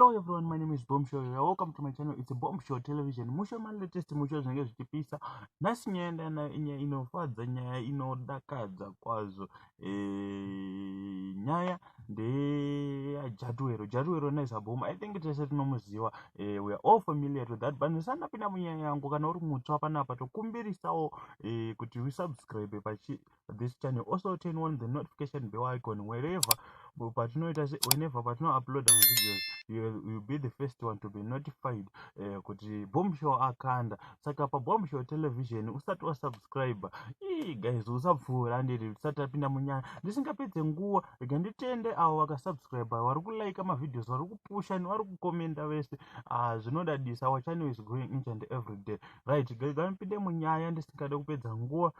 Hello everyone, my name is Boom Show. Welcome to my channel. It's a Boom Show Television. Musho man latest musho zvinenge zvichipisa. Nasi nyaya ina inofadza, nyaya inodakadza kwazo. Nyaya de Jatiwero Naizaboom. I think it is tinomuziva. We are all familiar with that. But nisana pina munyaya yangu kana uri mutsva panapa tokumbirisawo kuti we subscribe this channel. Also turn on the notification bell icon wherever whenever patino upload our videos, you'll be the first one to be notified kuti Boom Show akanda. Saka pa Boom Show Television usati wa subscribe. Guys, usapfura ndiri usati apinda munyaya. Ndisingapedze nguwa rega nditende avo vakasubscribe, vari kulike ma videos, vari kupusha, vari kukomenta vese. Zvinodadisa. Our channel is growing each and every day. Right, ngapinde munyaya ndisingade kupedza nguwa.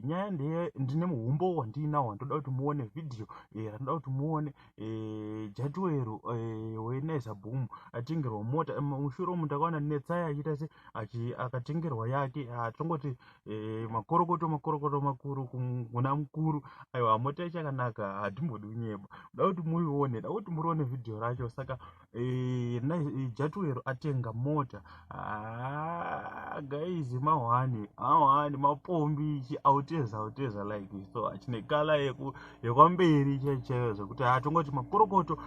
Nyaya ndine muhumbo wandinawo, ndoda kuti muone video. Ndoda kuti muone Jatiwero weNaizaboom atengerwa mota. Mushure umu ndakaona Naiza achiita se akatengerwa yake. Tongoti makorokoto makuru kuna mukuru. Aiwa, mota ichakanaka, hatimbodi unyeba. Ndoda kuti muione, ndoda kuti murione video racho. Saka Jatiwero atenga mota. Guys, mahwani mapombi Alteza like this. So achine kala yekwamberi chaiyo zvekuti tongoti makorokoto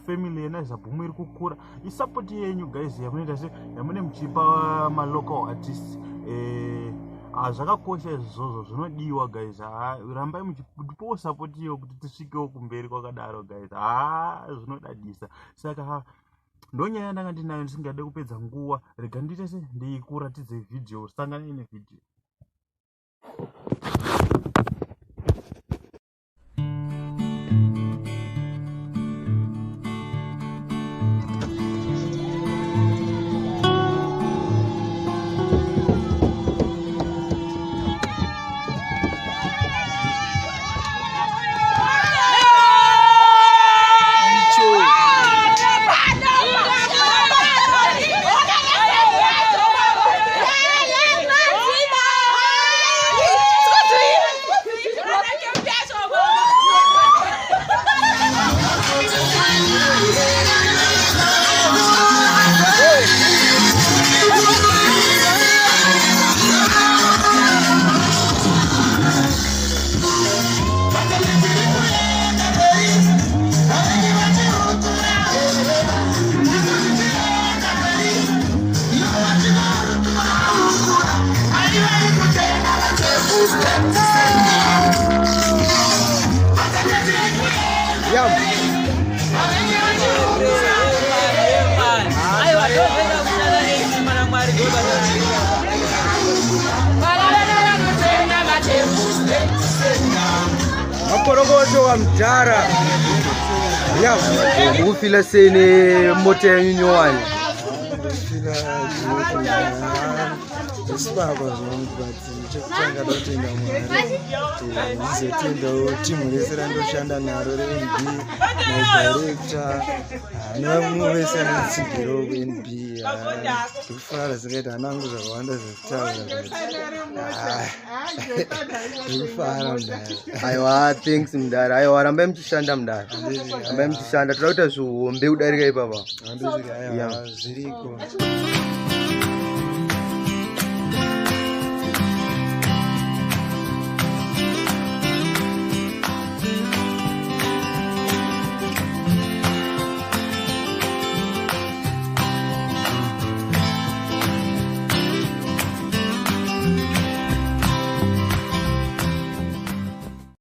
family yeNaizaboom iri kukura. Isupport yenyu guys yamunoita se yamune muchipa ma local artists. Zvakakosha izvozvo, zvinodiwa guys. Rambai muchipo support iyo kuti tisvikewo kumberi kwakadaro guys. Zvinodadisa. Saka ndonyaya ndanga ndinayo, ndisingade kupedza nguwa. Rega ndiite se ndikuratidze video, sangana ine video. Makorokoto wa mjara. Ufila sene mote nyunyowani. Sipako zvomubati chekutanga ndotenga mwari ndizotenda timu rese randoshanda naro reNB nadirector nevamwe vese anotsigiro kuNB. Ndikufara zvingaita hanangu zvakawanda zvekutaura ndikufara mudare. Aiwa, thanks mudare. Aiwa, rambai muchishanda mudare, rambai muchishanda. Toda kuita zvihombe kudarika ipapa. Aiwa, zviriko.